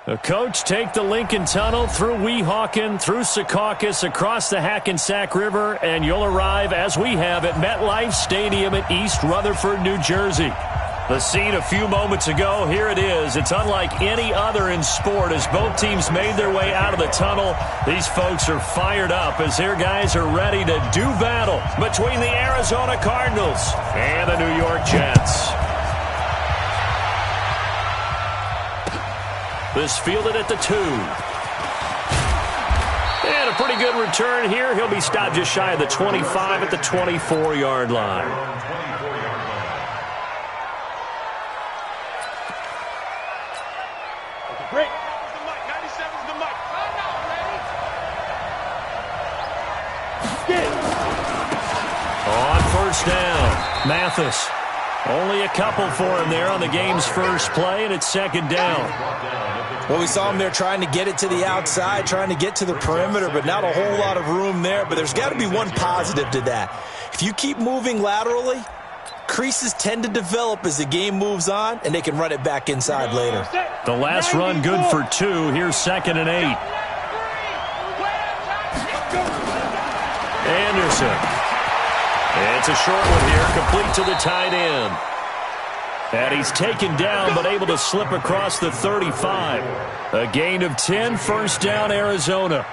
The coach take the Lincoln Tunnel through Weehawken, through Secaucus, across the Hackensack River, and you'll arrive, as we have, at MetLife Stadium at East Rutherford, New Jersey. The scene a few moments ago, here it is. It's unlike any other in sport as both teams made their way out of the tunnel. These folks are fired up as their guys are ready to do battle between the Arizona Cardinals and the New York Jets. This fielded at the 2. And a pretty good return here. He'll be stopped just shy of the 25 at the 24-yard line. Great. On first down, Mathis. Only a couple for him there on the game's first play, and it's second down. Well, we saw him there trying to get it to the outside, trying to get to the perimeter, but not a whole lot of room there. But there's got to be one positive to that. If you keep moving laterally, creases tend to develop as the game moves on, and they can run it back inside later. The last run good for 2. Here's 2nd and 8. Anderson. It's a short one here, complete to the tight end. And he's taken down, but able to slip across the 35. A gain of 10, first down, Arizona.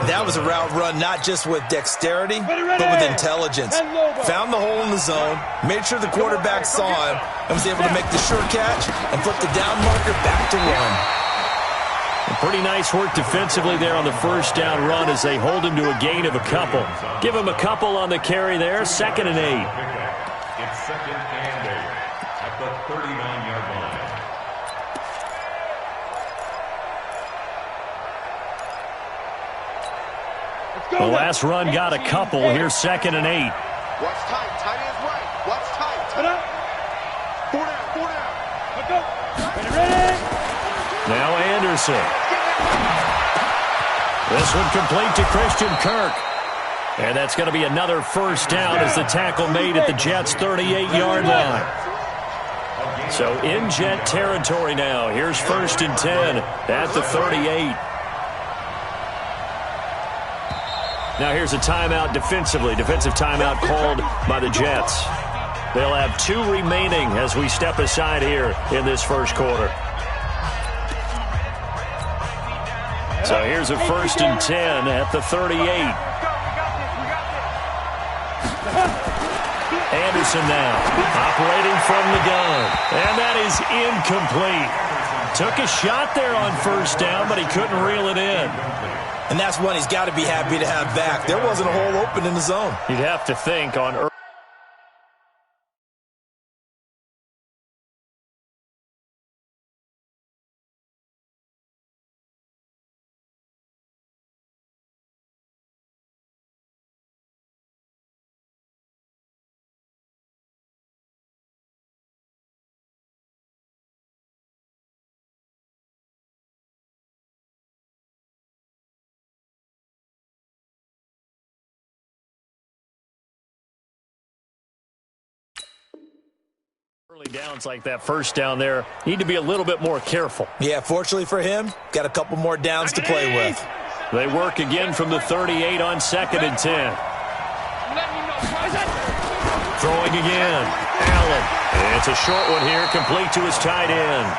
That was a route run not just with dexterity, but with intelligence. Found the hole in the zone, made sure the quarterback saw him, and was able to make the sure catch and flip the down marker back to run. Pretty nice work defensively there on the first down run as they hold him to a gain of a couple. Give him a couple on the carry there, 2nd and 8. It's 2nd and 8 at the 39-yard line. The last run got a couple. Here's 2nd and 8. Watch tight. Tight ends right. Watch tight. Tight up. 4 down. 4 down. Let's go. Ready. Now Anderson. This one complete to Christian Kirk. And that's going to be another first down as the tackle made at the Jets' 38-yard line. So in Jet territory now. Here's 1st and 10 at the 38. Now here's a timeout defensively. Defensive timeout called by the Jets. They'll have 2 remaining as we step aside here in this first quarter. So here's a 1st and 10 at the 38. Anderson now operating from the gun. And that is incomplete. Took a shot there on first down, but he couldn't reel it in. And that's one he's got to be happy to have back. There wasn't a hole open in the zone. You'd have to think on early downs like that first down there, need to be a little bit more careful. Yeah, fortunately for him, got a couple more downs to play with. They work again from the 38 on 2nd and 10. Throwing again. Allen. It's a short one here, complete to his tight end.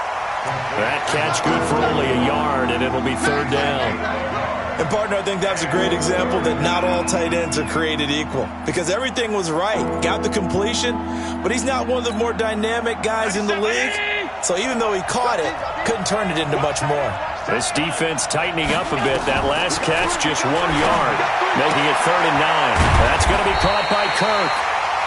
That catch good for only a yard, and it'll be 3rd down. And, partner, I think that's a great example that not all tight ends are created equal. Because everything was right. Got the completion, but he's not one of the more dynamic guys in the league. So even though he caught it, couldn't turn it into much more. This defense tightening up a bit. That last catch just 1 yard, making it 3rd and 9. That's going to be caught by Kirk.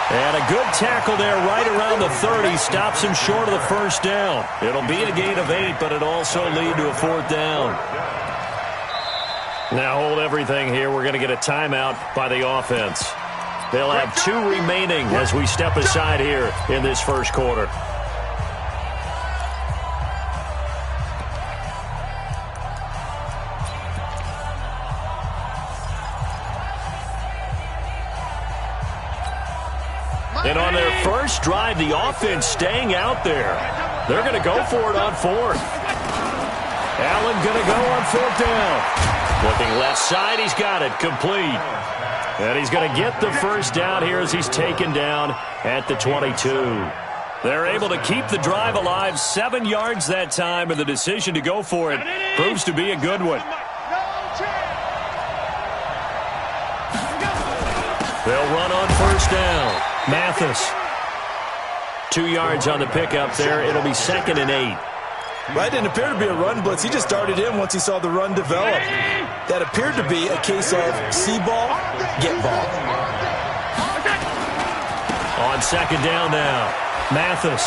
And a good tackle there right around the 30. Stops him short of the first down. It'll be a gain of 8, but it'll also lead to a 4th down. Now hold everything here. We're going to get a timeout by the offense. They'll have 2 remaining as we step aside here in this first quarter. And on their first drive, the offense staying out there. They're going to go for it on 4th. Allen going to go on 4th down. Looking left side, he's got it, complete. And he's going to get the first down here as he's taken down at the 22. They're able to keep the drive alive, 7 yards that time, and the decision to go for it proves to be a good one. They'll run on 1st down. Mathis. 2 yards on the pickup there. It'll be 2nd and 8. Right, didn't appear to be a run blitz. He just started in once he saw the run develop. That appeared to be a case of see ball, get ball. On 2nd down now, Mathis.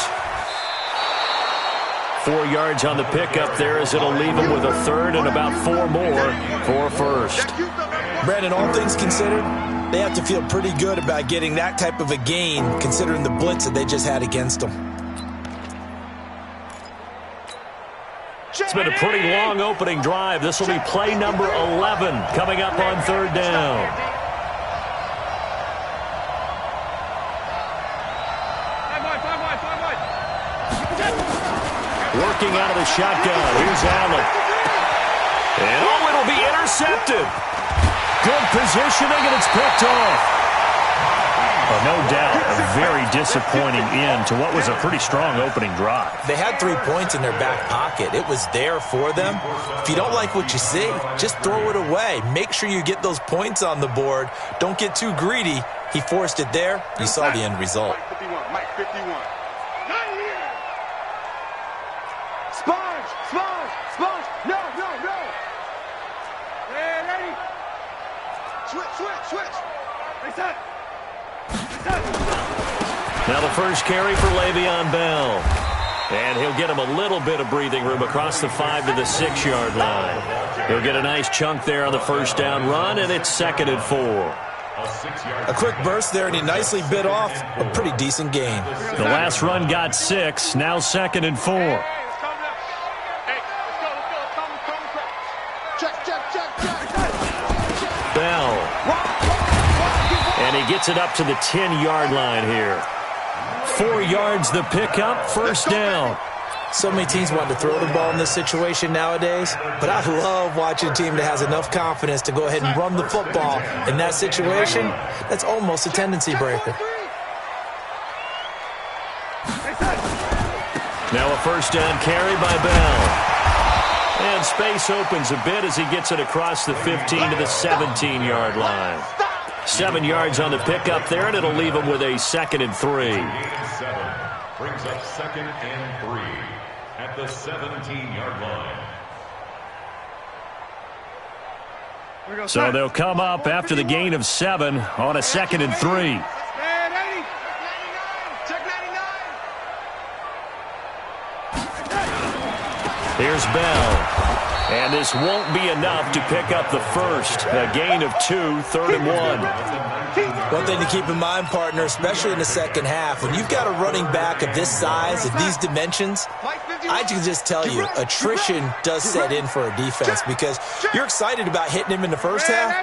4 yards on the pickup there as it'll leave him with a 3rd and about 4 more for 1st. Brandon, all things considered, they have to feel pretty good about getting that type of a gain considering the blitz that they just had against them. It's been a pretty long opening drive. This will be play number 11 coming up on 3rd down. Working out of the shotgun. Here's Allen. And it'll be intercepted. Good positioning, and it's picked off. No doubt, a very disappointing end to what was a pretty strong opening drive. They had 3 points in their back pocket. It was there for them. If you don't like what you see, just throw it away. Make sure you get those points on the board. Don't get too greedy. He forced it there. You saw the end result. Mike 51. Sponge. No. Hey, ready. Switch. Reset. Now the first carry for Le'Veon Bell. And he'll get him a little bit of breathing room across the 5 to the 6-yard line. He'll get a nice chunk there on the first down run, and it's 2nd and 4. A quick burst there, and he nicely bit off a pretty decent gain. The last run got 6, now 2nd and 4. Bell. And he gets it up to the 10-yard line here. 4 yards the pickup, first down. So many teams want to throw the ball in this situation nowadays, but I love watching a team that has enough confidence to go ahead and run the football. In that situation, that's almost a tendency breaker. Now a first down carry by Bell. And space opens a bit as he gets it across the 15 to the 17-yard line. 7 yards on the pickup there, and it'll leave him with a 2nd and 3. Brings up 2nd and 3 at the 17-yard line. So they'll come up after the gain of 7 on a 2nd and 3. Here's Bell. And this won't be enough to pick up the first. A gain of 2, 3rd and 1. One thing to keep in mind, partner, especially in the second half, when you've got a running back of this size, of these dimensions, I can just tell you, attrition does set in for a defense because you're excited about hitting him in the first half.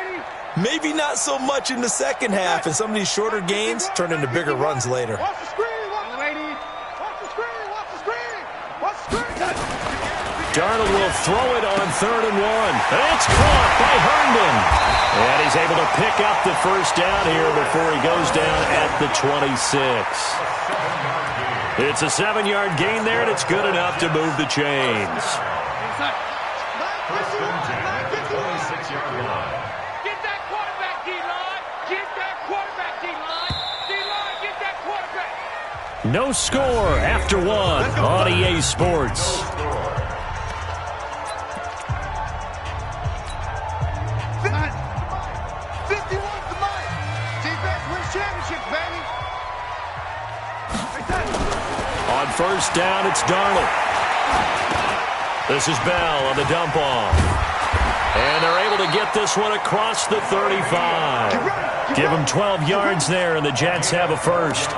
Maybe not so much in the second half, and some of these shorter gains turn into bigger runs later. Darnold will throw it on 3rd and 1. It's caught by Herndon. And he's able to pick up the first down here before he goes down at the 26. It's a 7-yard gain there, and it's good enough to move the chains. Get that quarterback, D-line. Get that quarterback, D-line. D-line, get that quarterback. No score after 1 on EA Sports. On first down, it's Darnold. This is Bell on the dump off. And they're able to get this one across the 35. Give them 12 yards there, and the Jets have a first.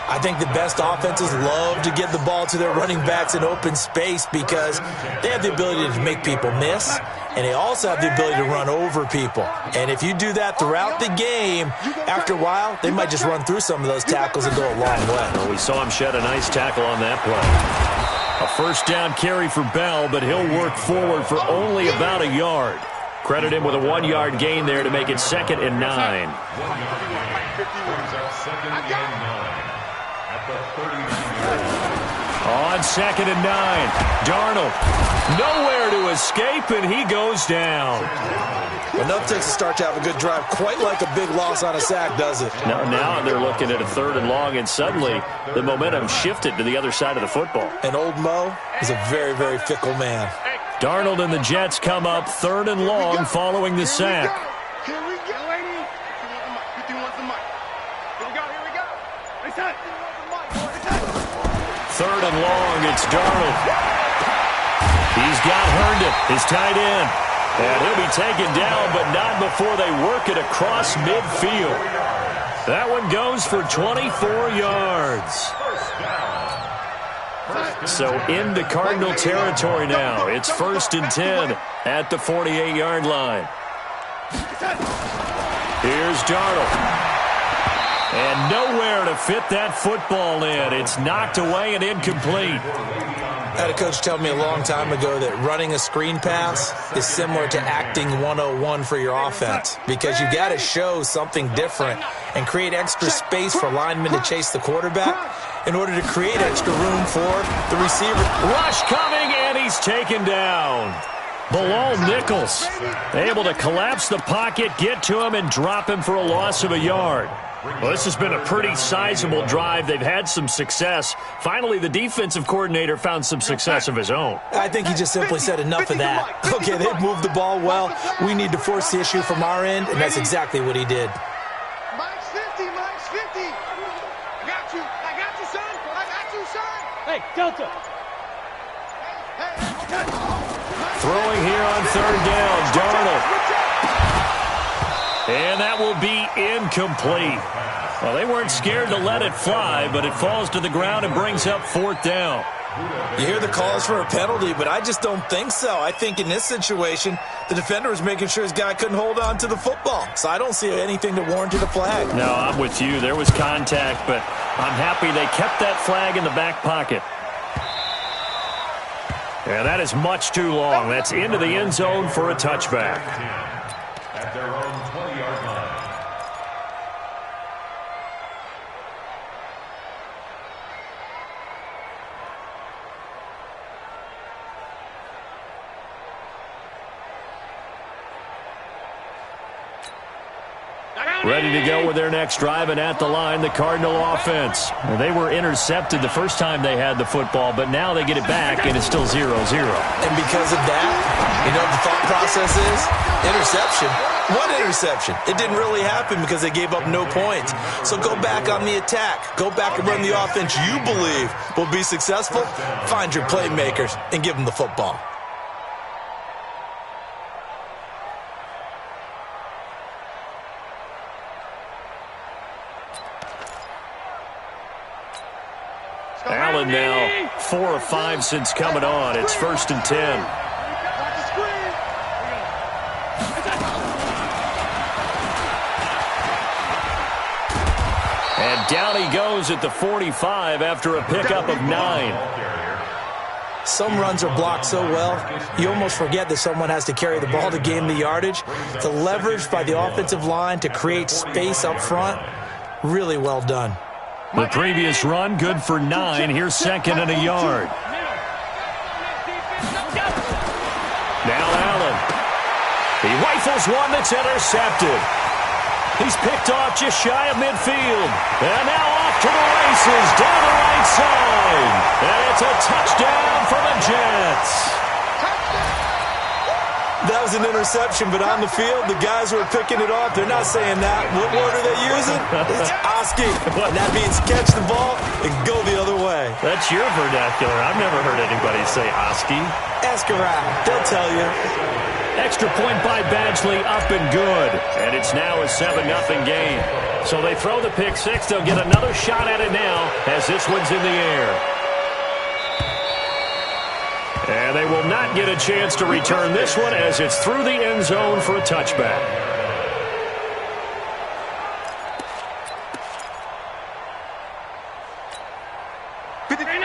I think the best offenses love to get the ball to their running backs in open space because they have the ability to make people miss, and they also have the ability to run over people. And if you do that throughout the game, after a while, they might just run through some of those tackles and go a long way. Well, we saw him shed a nice tackle on that play. A first down carry for Bell, but he'll work forward for only about a yard. Credit him with a 1-yard gain there to make it 2nd and 9. On 2nd and 9, Darnold nowhere to escape, and he goes down. Enough takes a start to have a good drive, quite like a big loss on a sack, does it? Now they're looking at a 3rd and long, and suddenly the momentum shifted to the other side of the football. And old Mo is a very, very fickle man. Darnold and the Jets come up 3rd and long following the sack. Here we go. 3rd and long, it's Darnold. He's got Herndon, his tight end. And he'll be taken down, but not before they work it across midfield. That one goes for 24 yards. So into Cardinal territory now. It's 1st and 10 at the 48-yard line. Here's Darnold. And nowhere to fit that football in. It's knocked away and incomplete. I had a coach tell me a long time ago that running a screen pass is similar to acting 101 for your offense, because you got to show something different and create extra space for linemen to chase the quarterback in order to create extra room for the receiver. Rush coming, and he's taken down. Bilal Nichols able to collapse the pocket, get to him, and drop him for a loss of a yard. Well, this has been a pretty sizable drive. They've had some success. Finally, the defensive coordinator found some success of his own. I think he just simply said enough of that. Okay, they've moved the ball well. We need to force the issue from our end, and that's exactly what he did. Mike's 50, Mike's 50. I got you, son. I got you, son. Hey, Delta. Throwing here on 3rd down, Darnold. And that will be incomplete. Well, they weren't scared to let it fly, but it falls to the ground and brings up 4th down. You hear the calls for a penalty, but I just don't think so. I think in this situation, the defender was making sure his guy couldn't hold on to the football. So I don't see anything that warranted a flag. No, I'm with you. There was contact, but I'm happy they kept that flag in the back pocket. Yeah, that is much too long. That's into the end zone for a touchback. At their own 20-yard line. Ready to go with their next drive, and at the line, the Cardinal offense. They were intercepted the first time they had the football, but now they get it back, and it's still 0-0. And because of that, you know what the thought process is? Interception. What interception? It didn't really happen because they gave up no points. So go back on the attack. Go back and run the offense you believe will be successful. Find your playmakers and give them the football. Allen now 4 of 5 since coming on. It's 1st and 10. And down he goes at the 45 after a pickup of 9. Some runs are blocked so well, you almost forget that someone has to carry the ball to gain the yardage. The leverage by the offensive line to create space up front, really well done. The previous run, good for 9. Here's 2nd and a yard. Now Allen. He rifles one that's intercepted. He's picked off just shy of midfield. And now off to the races down the right side. And it's a touchdown for the Jets. That was an interception, but on the field, the guys who are picking it off, they're not saying that. What word are they using? It's Oski. And that means catch the ball and go the other way. That's your vernacular. I've never heard anybody say Oski. Ask around. They'll tell you. Extra point by Badgley, up and good. And it's now a 7-0 game. So they throw the pick six. They'll get another shot at it now as this one's in the air. And they will not get a chance to return this one as it's through the end zone for a touchback.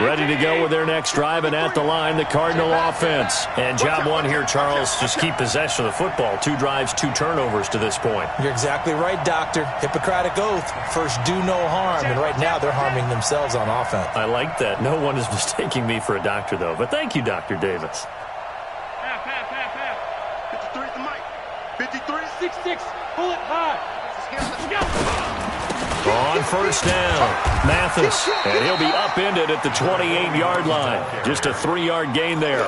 Ready to go with their next drive, and at the line, the Cardinal offense. And job one here, Charles, just keep possession of the football. 2 drives, 2 turnovers to this point. You're exactly right, Doctor. Hippocratic oath. First, do no harm. And right now, they're harming themselves on offense. I like that. No one is mistaking me for a doctor, though. But thank you, Dr. Davis. Half. 53 at the mic. 53 to 66. Pull it high. Let's go. On first down, Mathis, and he'll be upended at the 28-yard line. Just a 3-yard gain there.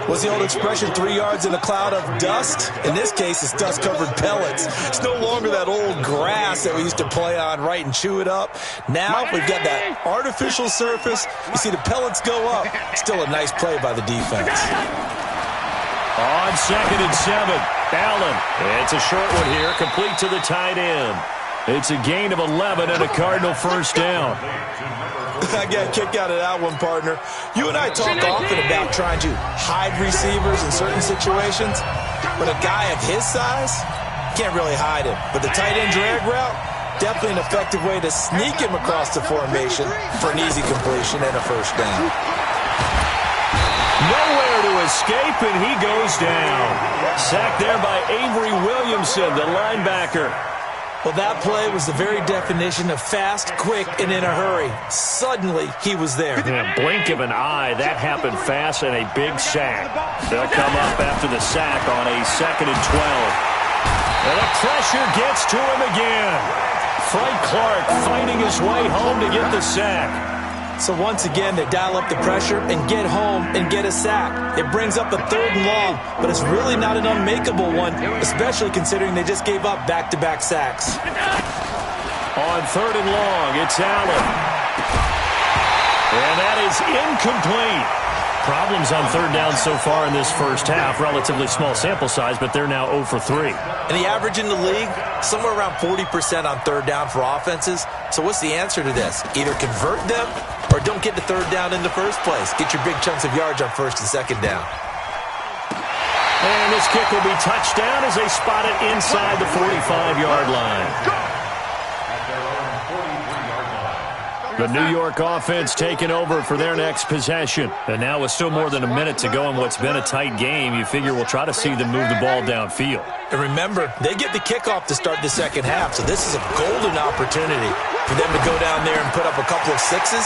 What's the old expression, 3 yards in a cloud of dust? In this case, it's dust-covered pellets. It's no longer that old grass that we used to play on, right, and chew it up. Now we've got that artificial surface. You see the pellets go up. Still a nice play by the defense. On 2nd and 7, Allen. It's a short one here, complete to the tight end. It's a gain of 11 and a Cardinal first down. I got a kick out of that one, partner. You and I talk often about trying to hide receivers in certain situations, but a guy of his size can't really hide him. But the tight end drag route, definitely an effective way to sneak him across the formation for an easy completion and a first down. Nowhere to escape, and he goes down. Sacked there by Avery Williamson, the linebacker. Well, that play was the very definition of fast, quick, and in a hurry. Suddenly, he was there. In a blink of an eye, that happened fast, and a big sack. They'll come up after the sack on a 2nd and 12. And the pressure gets to him again. Frank Clark fighting his way home to get the sack. So once again, they dial up the pressure and get home and get a sack. It brings up a 3rd and long, but it's really not an unmakeable one, especially considering they just gave up back-to-back sacks. On 3rd and long, it's Allen. And that is incomplete. Problems on 3rd down so far in this first half. Relatively small sample size, but they're now 0 for 3. And the average in the league, somewhere around 40% on 3rd down for offenses. So what's the answer to this? Either convert them or don't get to 3rd down in the first place. Get your big chunks of yards on 1st and 2nd down. And this kick will be touchdown as they spot it inside the 45-yard line. The New York offense taking over for their next possession. And now with still more than a minute to go in what's been a tight game, you figure we'll try to see them move the ball downfield. And remember, they get the kickoff to start the second half, so this is a golden opportunity for them to go down there and put up a couple of sixes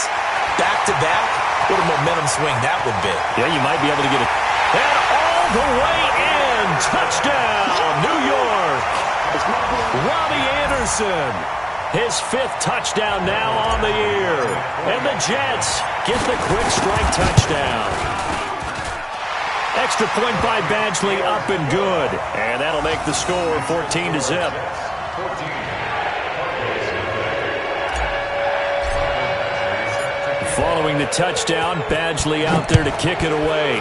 back-to-back. What a momentum swing that would be. Yeah, you might be able to get it. And all the way in. Touchdown, New York. Robbie Anderson. His 5th touchdown now on the year. And the Jets get the quick strike touchdown. Extra point by Badgley up and good. And that'll make the score 14-0. Following the touchdown, Badgley out there to kick it away.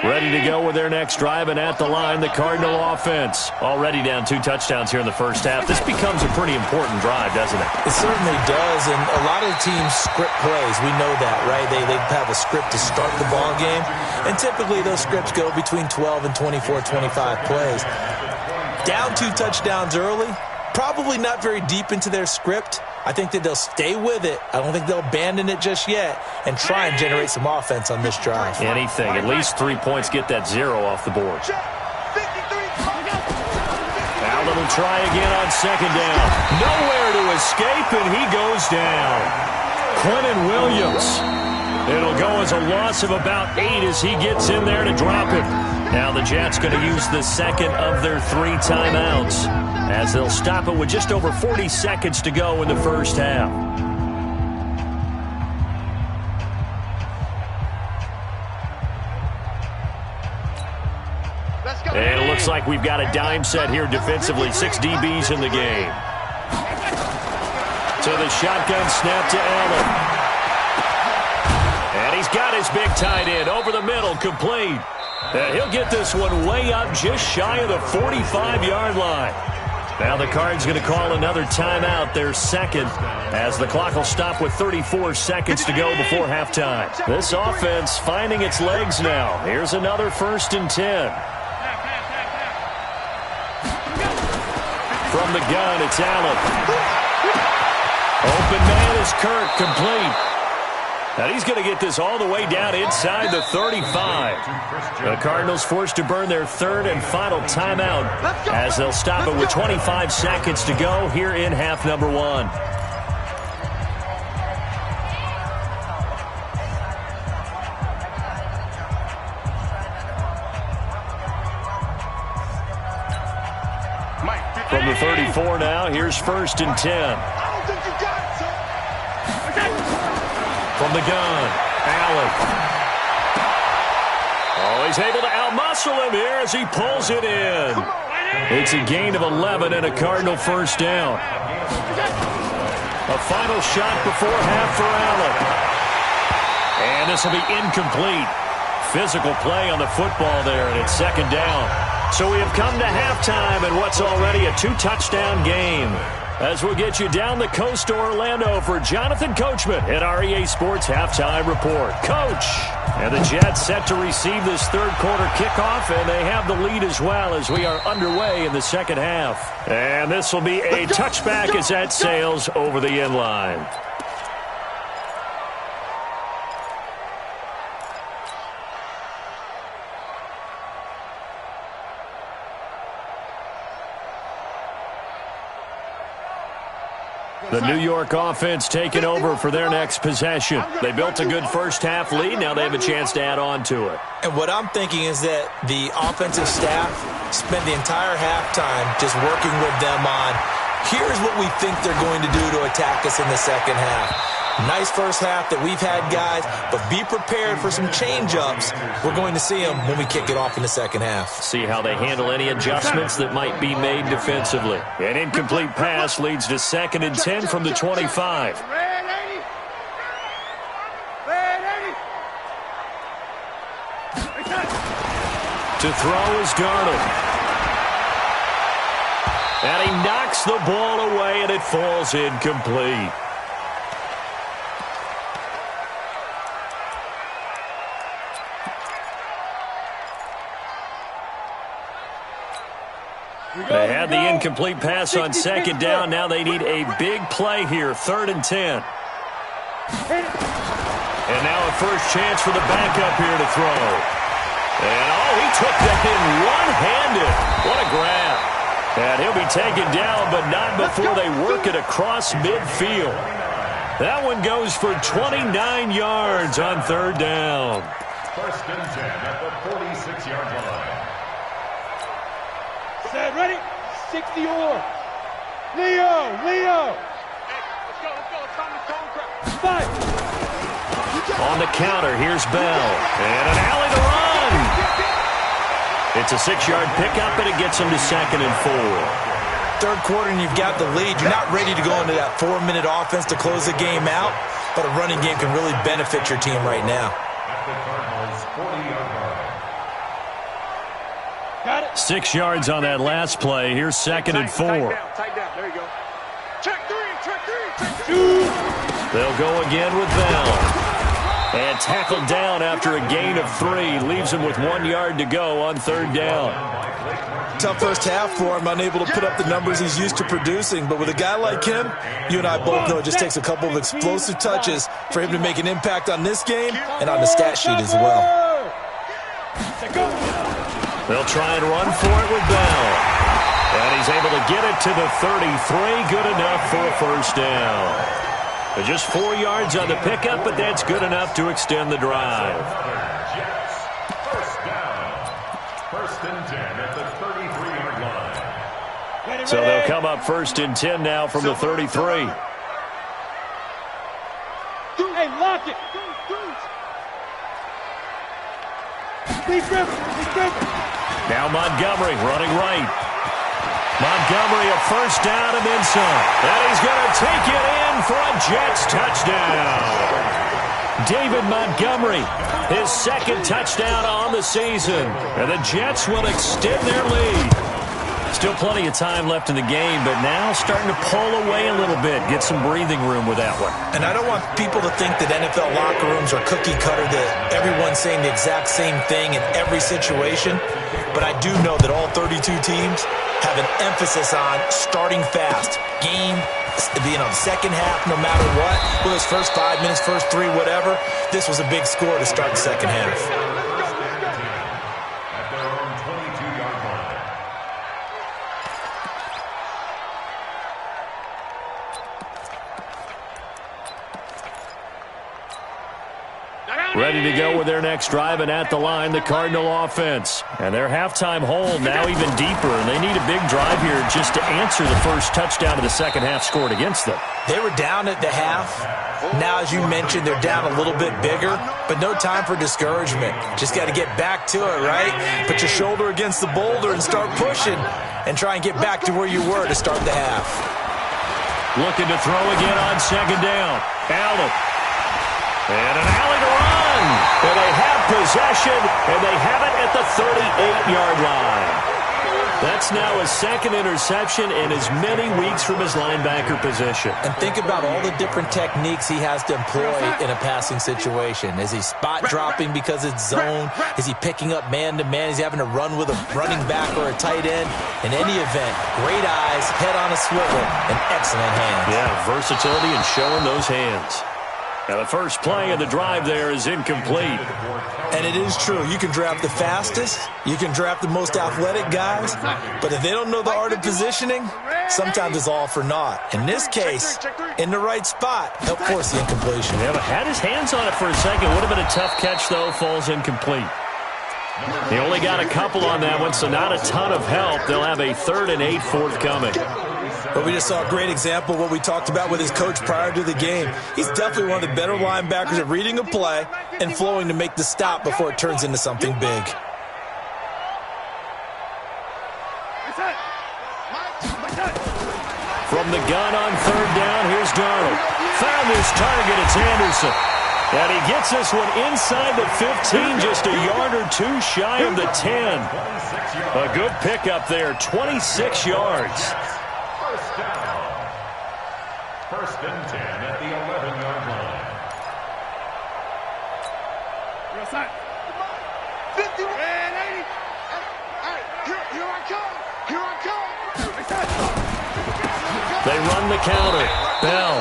Ready to go with their next drive, and at the line, the Cardinal offense. Already down 2 touchdowns here in the first half. This becomes a pretty important drive, doesn't it? It certainly does, and a lot of the teams script plays. We know that, right? They have a script to start the ball game, and typically those scripts go between 12 and 24, 25 plays. Down 2 touchdowns early, probably not very deep into their script. I think that they'll stay with it. I don't think they'll abandon it just yet and try and generate some offense on this drive. Anything. At least 3 points, get that 0 off the board. Allen will try again on 2nd down. Nowhere to escape, and he goes down. Quentin Williams. It'll go as a loss of about 8 as he gets in there to drop it. Now the Jets going to use the 2nd of their 3 timeouts, as they'll stop it with just over 40 seconds to go in the first half. And it looks like we've got a dime set here defensively. 6 DBs in the game. To the shotgun snap to Allen. And he's got his big tight end over the middle, complete. And he'll get this one way up just shy of the 45-yard line. Now the Cards going to call another timeout, their second, as the clock will stop with 34 seconds to go before halftime. This offense finding its legs now. Here's another 1st and 10. From the gun, it's Allen. Open man is Kirk, complete. And he's going to get this all the way down inside the 35. The Cardinals forced to burn their 3rd and final timeout as they'll stop it with 25 seconds to go here in half number 1. From the 34 now, here's 1st and 10. From the gun, Allen. Oh, he's able to outmuscle him here as he pulls it in. It's a gain of 11 and a Cardinal 1st down. A final shot before half for Allen. And this will be incomplete. Physical play on the football there, and it's 2nd down. So we have come to halftime in what's already a 2-touchdown game. As we'll get you down the coast to Orlando for Jonathan Coachman at our EA Sports Halftime Report. Coach! And the Jets set to receive this 3rd quarter kickoff, and they have the lead as well as we are underway in the 2nd half. And this will be a touchback as that sails over the end line. The New York offense taking over for their next possession. They built a good first-half lead. Now they have a chance to add on to it. And what I'm thinking is that the offensive staff spent the entire halftime just working with them on, here's what we think they're going to do to attack us in the 2nd half. Nice first half that we've had, guys, but be prepared for some change-ups. We're going to see them when we kick it off in the 2nd half. See how they handle any adjustments that might be made defensively. An incomplete pass leads to 2nd and 10 from the 25. To throw is Darnold. And he knocks the ball away, and it falls incomplete. They had the incomplete pass on 2nd down. Now they need a big play here, 3rd and 10. And now a first chance for the backup here to throw. And, oh, he took that in one-handed. What a grab. And he'll be taken down, but not before they work it across midfield. That one goes for 29 yards on 3rd down. 1st and 10 at the 46-yard line. Set, ready? 60 or. Leo. Hey, let's go. It's time to crack. 5. On the counter, here's Bell. And an alley to run. It's a 6-yard pickup, and it gets him to 2nd and 4. 3rd quarter, and you've got the lead. You're not ready to go into that 4-minute offense to close the game out, but a running game can really benefit your team right now. At the Cardinals' 40-yard line. 6 yards on that last play. Here's 2nd and 4. Tight down. There you go. Check 3. They'll go again with Bell. And tackled down after a gain of 3. Leaves him with 1 yard to go on 3rd down. Tough first half for him, unable to put up the numbers he's used to producing. But with a guy like him, you and I both know it just takes a couple of explosive touches for him to make an impact on this game and on the stat sheet as well. They'll try and run for it with Bell. And he's able to get it to the 33. Good enough for a first down. Just 4 yards on the pickup, but that's good enough to extend the drive. Jets, first down. 1st and 10 at the 33-yard line. So they'll come up 1st and 10 now from the 33. Hey, lock it. Now Montgomery running right. Montgomery a first down and then some. And he's going to take it in for a Jets touchdown. David Montgomery, his 2nd touchdown on the season. And the Jets will extend their lead. Still plenty of time left in the game, but now starting to pull away a little bit. Get some breathing room with that one. And I don't want people to think that NFL locker rooms are cookie cutter, that everyone's saying the exact same thing in every situation. But I do know that all 32 teams have an emphasis on starting fast. Game, second half, no matter what. Whether it's first 5 minutes, first 3, whatever. This was a big score to start the second half. Ready to go with their next drive, and at the line, the Cardinal offense. And their halftime hole now even deeper, and they need a big drive here just to answer the first touchdown of the second half scored against them. They were down at the half. Now, as you mentioned, they're down a little bit bigger, but no time for discouragement. Just got to get back to it, right? Put your shoulder against the boulder and start pushing and try and get back to where you were to start the half. Looking to throw again on second down. Allen. And an alley to run. And they have possession, and they have it at the 38-yard line. That's now his second interception in as many weeks from his linebacker position. And think about all the different techniques he has to employ in a passing situation. Is he spot dropping because it's zone? Is he picking up man-to-man? Is he having to run with a running back or a tight end? In any event, great eyes, head on a swivel, and excellent hands. Yeah, versatility and showing those hands. Now the first play of the drive there is incomplete. And it is true. You can draft the fastest. You can draft the most athletic guys. But if they don't know the art of positioning, sometimes it's all for naught. In this case, in the right spot, they'll force the incompletion. Yeah, but had his hands on it for a second. Would have been a tough catch, though. Falls incomplete. He only got a couple on that one, so not a ton of help. They'll have a 3rd and 8 forthcoming. But we just saw a great example of what we talked about with his coach prior to the game. He's definitely one of the better linebackers at reading a play and flowing to make the stop before it turns into something big. From the gun on 3rd down, here's Darnold. Found his target, it's Anderson. And he gets this one inside the 15, just a yard or two shy of the 10. A good pickup there, 26 yards. First and 10 at the 11-yard line. 50 and 80. Here I come. Here I come. They run the counter. Bell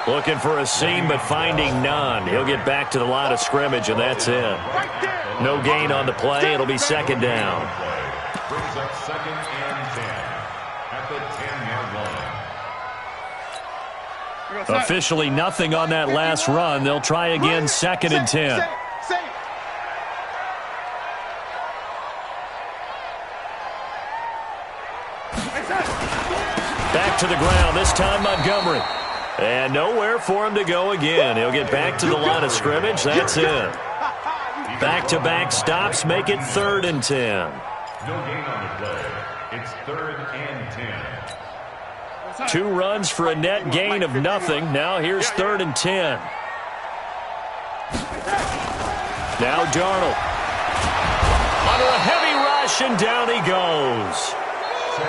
looking for a seam, but finding none. He'll get back to the line of scrimmage, and that's it. No gain on the play. It'll be second down. Brings up 2nd and 10 at the 10-yard line. Officially nothing on that last run. They'll try again, 2nd and 10. Back to the ground, this time Montgomery. And nowhere for him to go again. He'll get back to the line of scrimmage. That's it. Back-to-back stops make it 3rd and 10. No gain on the play. It's 3rd and 10. 2 runs for a net gain of nothing. Now here's 3rd and 10. Now Darnold. Under a heavy rush, and down he goes.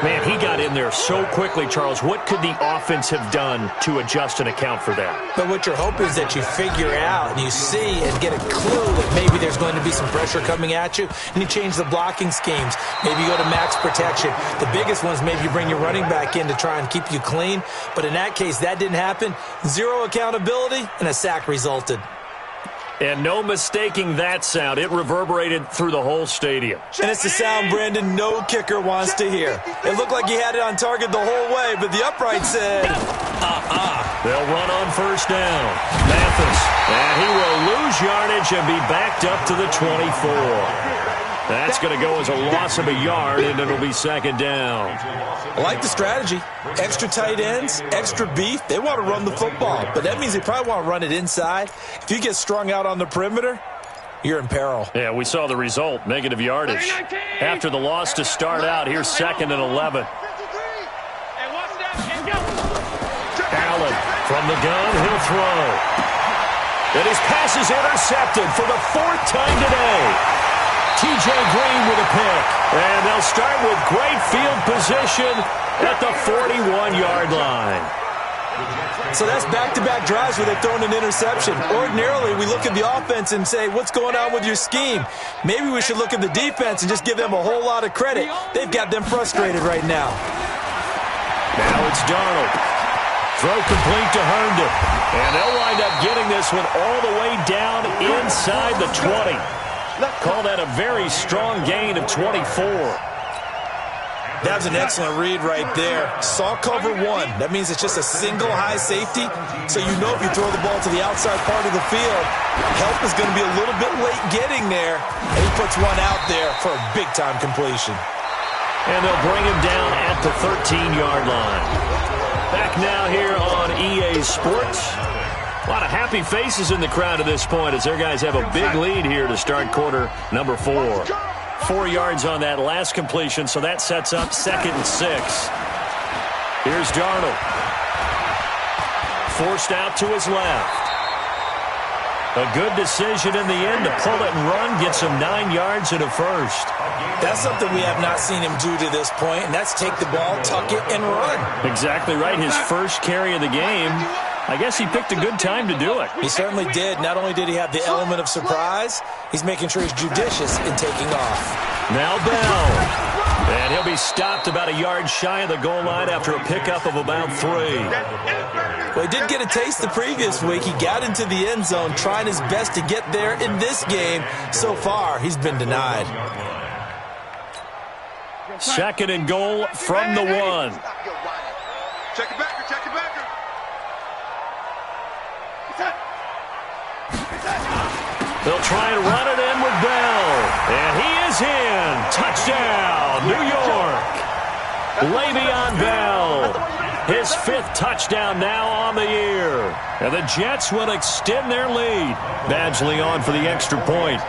Man, he got in there so quickly, Charles. What could the offense have done to adjust and account for that? But what you're hoping is that you figure out and you see and get a clue that maybe there's going to be some pressure coming at you, and you change the blocking schemes. Maybe you go to max protection. The biggest one is maybe you bring your running back in to try and keep you clean. But in that case, that didn't happen. 0 accountability, and a sack resulted. And no mistaking that sound. It reverberated through the whole stadium. And it's the sound, Brandon, no kicker wants to hear. It looked like he had it on target the whole way, but the upright said, They'll run on 1st down. Mathis. And he will lose yardage and be backed up to the 24. That's going to go as a loss of a yard, and it'll be 2nd down. I like the strategy. Extra tight ends, extra beef. They want to run the football, but that means they probably want to run it inside. If you get strung out on the perimeter, you're in peril. Yeah, we saw the result, negative yardage. After the loss to start out, here's 2nd and 11. Allen from the gun, he'll throw. And his pass is intercepted for the 4th time today. T.J. Green with a pick. And they'll they'll start with great field position at the 41-yard line. So that's back-to-back drives where they've thrown an interception. Ordinarily, we look at the offense and say, what's going on with your scheme? Maybe we should look at the defense and just give them a whole lot of credit. They've got them frustrated right now. Now it's Darnold. Throw complete to Herndon. And they'll wind up getting this one all the way down inside the 20. Call that a very strong gain of 24. That was an excellent read right there. Saw cover one. That means it's just a single high safety. So you know if you throw the ball to the outside part of the field, help is going to be a little bit late getting there. And he puts one out there for a big-time completion. And they'll bring him down at the 13-yard line. Back now here on EA Sports. A lot of happy faces in the crowd at this point as their guys have a big lead here to start quarter number 4. 4 yards on that last completion, so that sets up 2nd and 6. Here's Darnold. Forced out to his left. A good decision in the end to pull it and run, gets him 9 yards and a first. That's something we have not seen him do to this point, and that's take the ball, tuck it, and run. Exactly right. His first carry of the game. I guess he picked a good time to do it. He certainly did. Not only did he have the element of surprise, he's making sure he's judicious in taking off. Now Bell. And he'll be stopped about a yard shy of the goal line after a pickup of about 3. Well, he did get a taste the previous week. He got into the end zone trying his best to get there in this game. So far, he's been denied. 2nd and goal from the 1. Check it back, check it back. They'll try and run it in with Bell. And he is in. Touchdown, New York. Le'Veon Bell. His 5th touchdown now on the year. And the Jets will extend their lead. Badgley on for the extra point.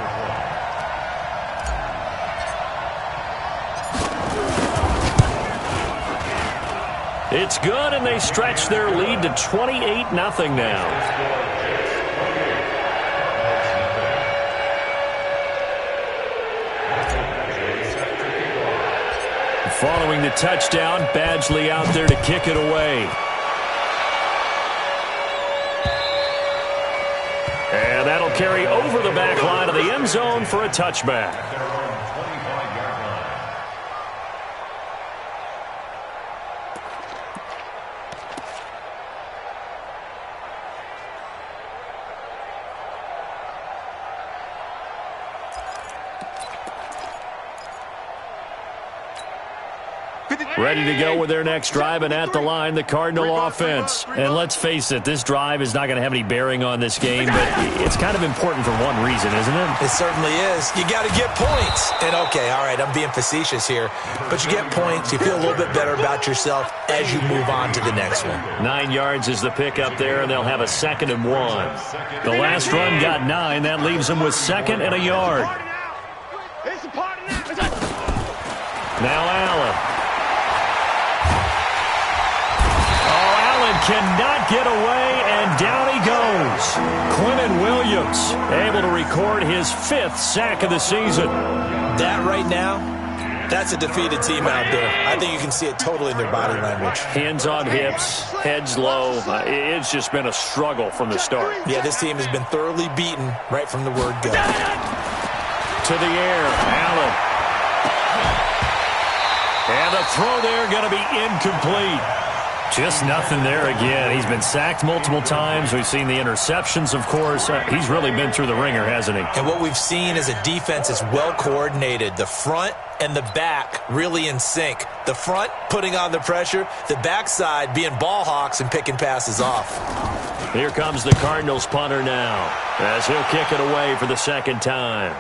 It's good, and they stretch their lead to 28-0 now. Following the touchdown, Badgley out there to kick it away. And that'll carry over the back line of the end zone for a touchback. Ready to go with their next drive, and at the line, the Cardinal offense. And let's face it, this drive is not going to have any bearing on this game, but it's kind of important for one reason, isn't it? It certainly is. You got to get points. And, okay, all right, I'm being facetious here, but you get points, you feel a little bit better about yourself as you move on to the next one. 9 yards is the pickup there, and they'll have a 2nd and 1. The last run got 9. That leaves them with 2nd and a yard. Now Allen. Cannot get away, and down he goes. Quinnen Williams able to record his 5th sack of the season. That right now, that's a defeated team out there. I think you can see it totally in their body language. Hands on hips, heads low. It's just been a struggle from the start. Yeah, this team has been thoroughly beaten right from the word go. To the air, Allen. And the throw there going to be incomplete. Just nothing there again. He's been sacked multiple times. We've seen the interceptions, of course. He's really been through the ringer, hasn't he? And what we've seen is a defense that's well coordinated. The front and the back really in sync. The front putting on the pressure, the backside being ball hawks and picking passes off. Here comes the Cardinals punter now as he'll kick it away for the 2nd time.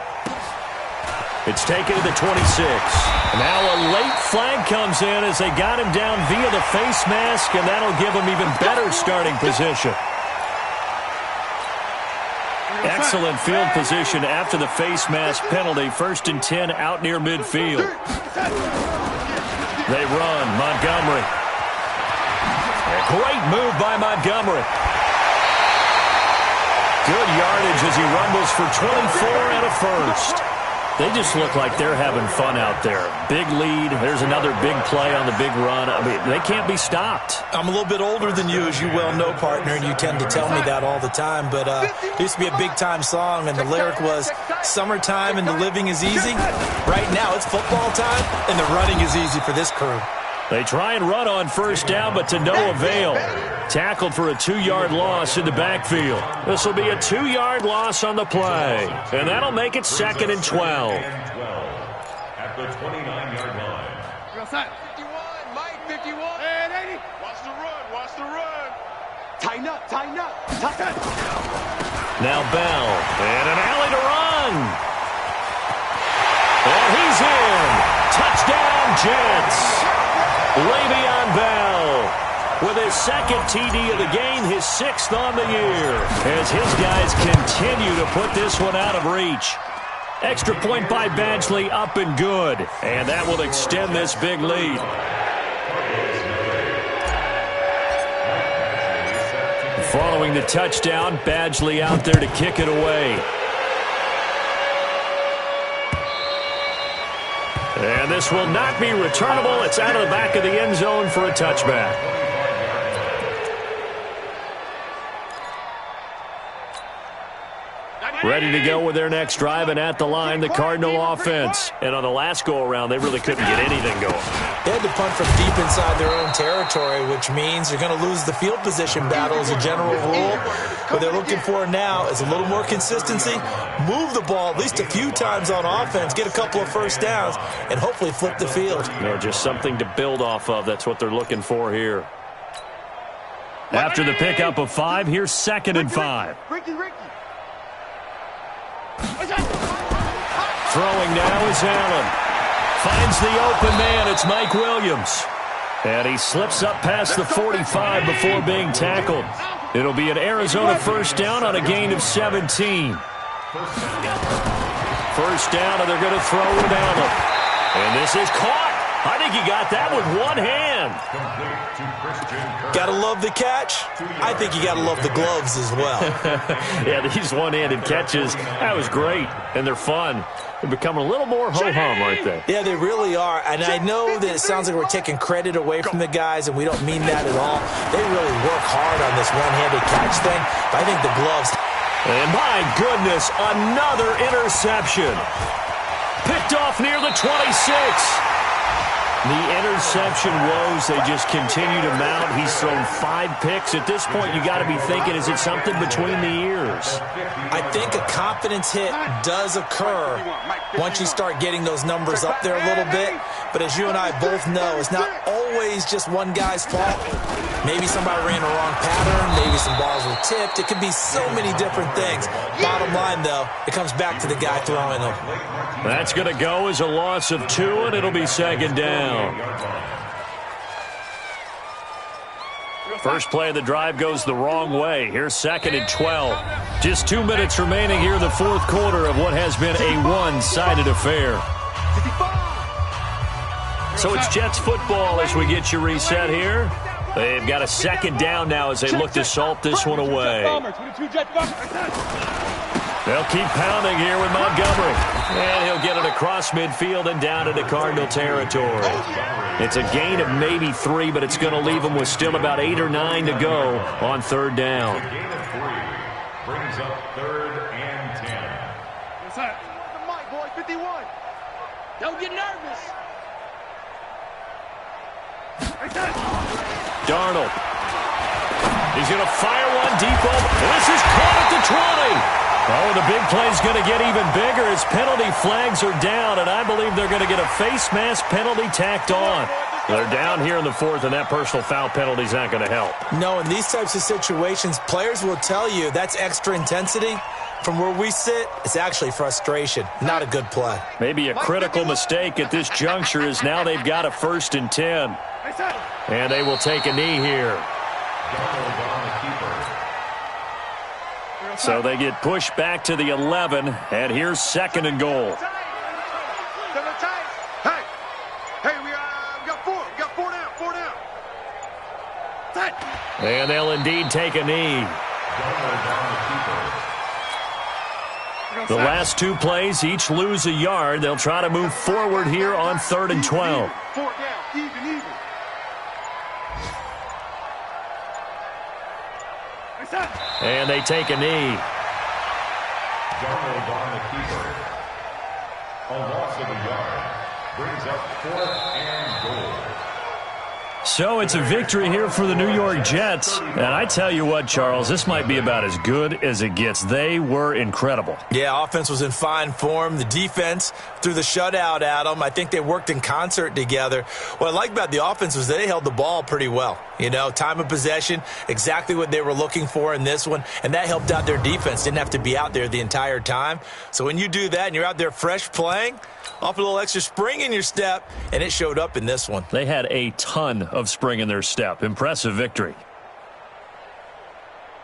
It's taken to the 26. Now a late flag comes in as they got him down via the face mask, and that'll give him even better starting position. Excellent field position after the face mask penalty. 1st and 10 out near midfield. They run. Montgomery. A great move by Montgomery. Good yardage as he rumbles for 24 and a first. They just look like they're having fun out there. Big lead. There's another big play on the big run. I mean, they can't be stopped. I'm a little bit older than you, as you well know, partner, and you tend to tell me that all the time. But it used to be a big-time song, and the lyric was, "Summertime and the living is easy." Right now, it's football time, and the running is easy for this crew. They try and run on first down, but to no avail. Tackled for a 2-yard loss in the backfield. This will be a 2-yard loss on the play, and that'll make it 2nd and 12. At the 29-yard line. 51, Mike, 51. And 80. Watch the run. Tighten up. Now Bell, and an alley to run. And he's in. Touchdown, Jets. Le'Veon Bell with his 2nd TD of the game, his 6th on the year, as his guys continue to put this one out of reach. Extra point by Badgley, up and good, and that will extend this big lead. Following the touchdown, Badgley out there to kick it away. And this will not be returnable. It's out of the back of the end zone for a touchback. Ready to go with their next drive, and at the line, the Cardinal offense. And on the last go-around, they really couldn't get anything going. They had to punt from deep inside their own territory, which means they're going to lose the field position battle as a general rule. What they're looking for now is a little more consistency, move the ball at least a few times on offense, get a couple of first downs, and hopefully flip the field. Yeah, just something to build off of. That's what they're looking for here. After the pickup of 5, here's 2nd and 5. Throwing now is Allen. Finds the open man. It's Mike Williams. And he slips up past the 45 before being tackled. It'll be an Arizona first down on a gain of 17. First down, and they're going to throw with Allen. And this is caught. I think he got that with one hand. Got to love the catch. I think you got to love the gloves as well. Yeah, these one-handed catches, that was great, and they're fun. They're becoming a little more ho-hum, aren't they? Yeah, they really are. And I know that it sounds like we're taking credit away from the guys, and we don't mean that at all. They really work hard on this one-handed catch thing. But I think the gloves. And my goodness, another interception. Picked off near the 26. The interception woes, they just continue to mount. He's thrown 5 picks. At this point, you got to be thinking, is it something between the ears? I think a confidence hit does occur once you start getting those numbers up there a little bit. But as you and I both know, it's not always just one guy's fault. Maybe somebody ran the wrong pattern. Maybe some balls were tipped. It could be so many different things. Bottom line, though, it comes back to the guy throwing them. That's going to go as a loss of 2, and it'll be 2nd down. First play of the drive goes the wrong way. Here's 2nd and 12. Just 2 minutes remaining here in the 4th quarter of what has been a one-sided affair. So it's Jets football as we get you reset here. They've got a 2nd down now as they look to salt this one away. They'll keep pounding here with Montgomery. And he'll get it across midfield and down into Cardinal territory. It's a gain of maybe 3, but it's going to leave them with still about 8 or 9 to go on 3rd down. A gain of 3 brings up 3rd and 10. What's that? The mic, boy, 51. Don't get nervous. Darnold. He's going to fire one deep over. This is caught at the 20. Oh, the big play's going to get even bigger as penalty flags are down, and I believe they're going to get a face mask penalty tacked on. They're down here in the 4th, and that personal foul penalty is not going to help. No, in these types of situations, players will tell you that's extra intensity. From where we sit, it's actually frustration. Not a good play. Maybe a critical mistake at this juncture is now they've got a 1st and 10. And they will take a knee here. So they get pushed back to the 11, and here's 2nd and goal. Hey, we got 4. We got 4 down. 4 down. And they'll indeed take a knee. The last two plays each lose a yard. They'll try to move forward here on 3rd and 12. Fourth down, even. And they take a knee. Darnold on the keeper. A loss of a yard. Brings up 4th and goal. So it's a victory here for the New York Jets. And I tell you what, Charles, this might be about as good as it gets. They were incredible. Yeah, offense was in fine form. The defense threw the shutout at them. I think they worked in concert together. What I like about the offense was they held the ball pretty well. You know, time of possession, exactly what they were looking for in this one. And that helped out their defense. Didn't have to be out there the entire time. So when you do that and you're out there fresh playing, off a little extra spring in your step, and it showed up in this one. They had a ton of spring in their step. Impressive victory.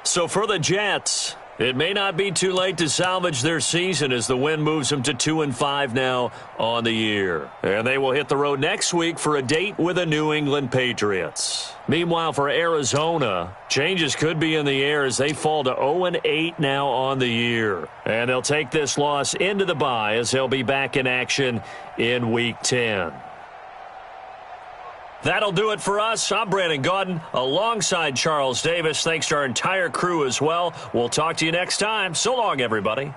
So for the Jets, it may not be too late to salvage their season as the win moves them to 2-5 now on the year. And they will hit the road next week for a date with the New England Patriots. Meanwhile, for Arizona, changes could be in the air as they fall to 0-8 now on the year. And they'll take this loss into the bye as they'll be back in action in Week 10. That'll do it for us. I'm Brandon Gaudin alongside Charles Davis. Thanks to our entire crew as well. We'll talk to you next time. So long, everybody.